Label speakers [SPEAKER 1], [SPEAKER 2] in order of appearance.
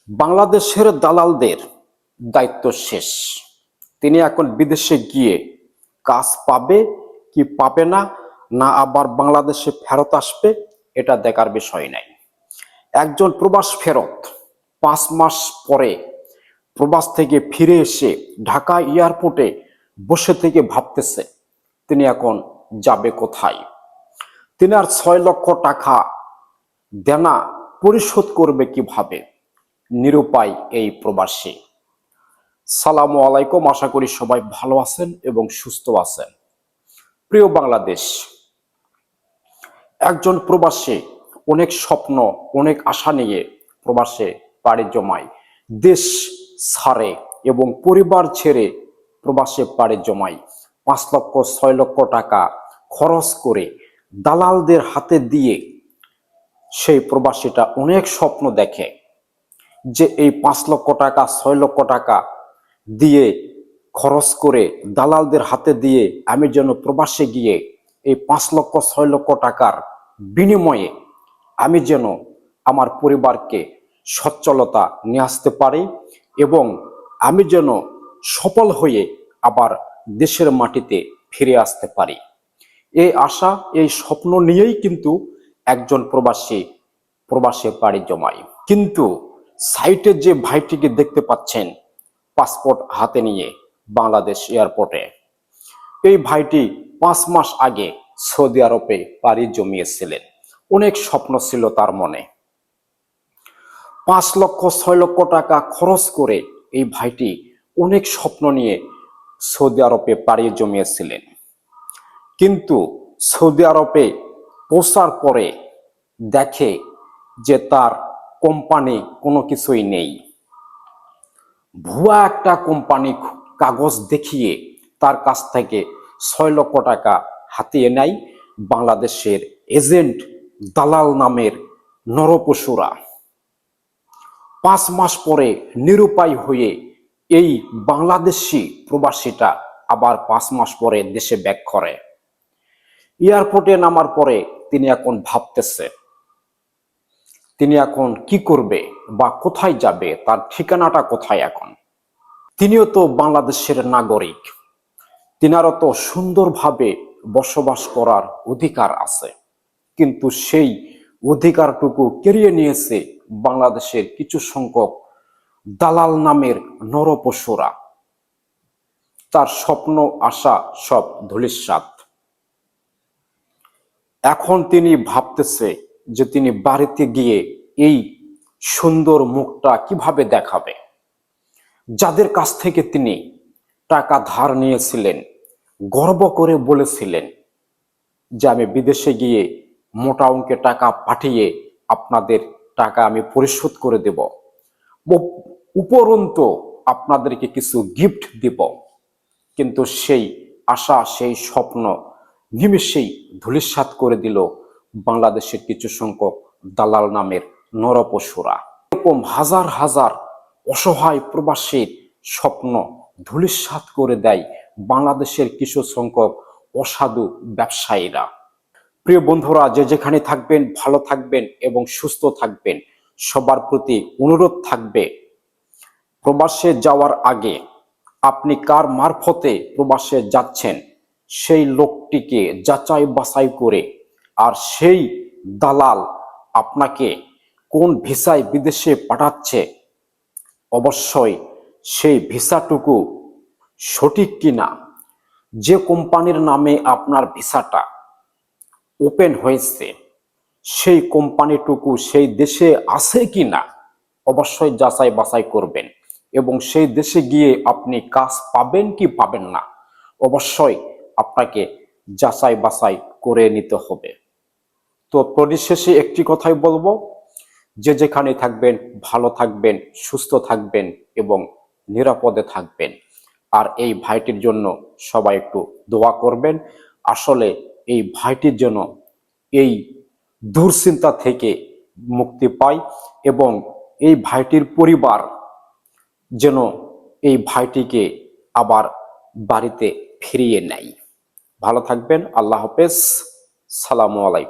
[SPEAKER 1] বাংলাদেশের দালালদের দায়িত্ব শেষ। তিনি এখন বিদেশে গিয়ে কাজ পাবে কি পাবে না, না আবার বাংলাদেশে ফেরত আসবে, এটা দেখার বিষয় নাই। একজন প্রবাস ফেরত 5 মাস পরে প্রবাস থেকে ফিরে এসে ঢাকা এয়ারপোর্টে বসে থেকে ভাবতেছে তিনি এখন যাবে কোথায়। তিনি আর 6 লক্ষ টাকা দেনা পরিশোধ করবে কিভাবে, নিরুপায় এই প্রবাসী। সালামু আলাইকুম, আশা করি সবাই ভালো আছেন এবং সুস্থ আছেন। প্রিয় বাংলাদেশ, একজন প্রবাসী অনেক স্বপ্ন, অনেক আশা নিয়ে প্রবাসে পাড়ি জমায়, দেশ ছাড়ে এবং পরিবার ছেড়ে প্রবাসে পাড়ি জমায়। 5 লক্ষ 6 লক্ষ টাকা খরচ করে দালালদের হাতে দিয়ে সেই প্রবাসীটা অনেক স্বপ্ন দেখে যে এই 5 লক্ষ টাকা 6 লক্ষ টাকা দিয়ে খরচ করে দালালদের হাতে দিয়ে আমি যেন প্রবাসে গিয়ে এই 5 লক্ষ 6 লক্ষ টাকার বিনিময়ে আমি যেন আমার পরিবারকে সচ্ছলতা নিয়ে আসতে পারি এবং আমি যেন সফল হয়ে আবার দেশের মাটিতে ফিরে আসতে পারি। এই আশা, এই স্বপ্ন নিয়েই কিন্তু একজন প্রবাসে পাড়ি জমায়। কিন্তু সাইটে যে ভাইটিকে দেখতে পাচ্ছেন পাসপোর্ট হাতে নিয়ে বাংলাদেশ এয়ারপোর্টে, এই ভাইটি 5 মাস আগে সৌদি আরবে পাড়ি জমিয়েছিলেন। অনেক স্বপ্ন ছিল তার মনে। 5 লক্ষ 6 লক্ষ টাকা খরচ করে এই ভাইটি অনেক স্বপ্ন নিয়ে সৌদি আরবে পাড়ি জমিয়েছিলেন। কিন্তু সৌদি আরবে পৌঁছার পরে দেখে যে তার কোম্পানি কোনো কিছুই নেই। ভুয়া একটা কোম্পানি কাগজ দেখিয়ে তার কাছ থেকে 6 লক্ষ টাকা হাতিয়ে নেয় বাংলাদেশের এজেন্ট দালাল নামের নরপশুরা। 5 মাস পরে নিরুপায় হয়ে এই বাংলাদেশি প্রবাসীটা আবার 5 মাস পরে দেশে ব্যাক করে। এয়ারপোর্টে নামার পরে তিনি এখন ভাবতেছে তিনি এখন কি করবে বা কোথায় যাবে, তার ঠিকানাটা কোথায়। এখন তিনিও তো বাংলাদেশের নাগরিক, তিনারও তো সুন্দরভাবে বসবাস করার অধিকার আছে, কিন্তু সেই অধিকারটুকু কেড়িয়ে নিয়েছে বাংলাদেশের কিছু সংখ্যক দালাল নামের নরপশুরা। তার স্বপ্ন আশা সব ধূলিসাৎ। এখন তিনি ভাবতেছে যে তিনি বাড়িতে গিয়ে এই সুন্দর মুখটা কিভাবে দেখাবে। যাদের কাছ থেকে তিনি টাকা ধার নিয়েছিলেন, গর্ব করে বলেছিলেন যে আমি বিদেশে গিয়ে মোটা অঙ্কের টাকা পাঠিয়ে আপনাদের টাকা আমি পরিশোধ করে দেব, উপরন্তু আপনাদেরকে কিছু গিফট দিব, কিন্তু সেই আশা, সেই স্বপ্ন নিমেষেই ধূলিসাৎ করে দিল বাংলাদেশের কিছু সংখ্যক দালাল নামের নরপশুরা। এরকম হাজার হাজার অসহায় প্রবাসীর স্বপ্ন ধূলিসাৎ করে দেয় বাংলাদেশের কিছু সংখ্যক অসাধু ব্যবসায়ীরা। প্রিয় বন্ধুরা, যে যেখানে থাকবেন ভালো থাকবেন এবং সুস্থ থাকবেন। সবার প্রতি অনুরোধ থাকবে, প্রবাসে যাওয়ার আগে আপনি কার মারফতে প্রবাসে যাচ্ছেন সেই লোকটিকে যাচাই বাছাই করে, আর সেই দালাল আপনাকে কোন ভিসায় বিদেশে পাঠাচ্ছে অবশ্যই সেই ভিসাটুকু সঠিক কিনা, যে কোম্পানির নামে আপনার ভিসাটা ওপেন হয়েছে সেই কোম্পানিটুকু সেই দেশে আছে কিনা অবশ্যই যাচাই বাছাই করবেন, এবং সেই দেশে গিয়ে আপনি কাজ পাবেন কি পাবেন না অবশ্যই আপনাকে যাচাই বাছাই করে নিতে হবে। তো পরিশেষে একটি কথাই বলবো, যে যেখানে থাকবেন ভালো থাকবেন, সুস্থ থাকবেন এবং নিরাপদে থাকবেন। আর এই ভাইটির জন্য সবাই একটু দোয়া করবেন। আসলে এই ভাইটির জন্য এই দুশ্চিন্তা থেকে মুক্তি পায় এবং এই ভাইটির পরিবার যেন এই ভাইটিকে আবার বাড়িতে ফিরিয়ে নেয়। ভালো থাকবেন। আল্লাহ হাফেজ। সালামু আলাইকুম।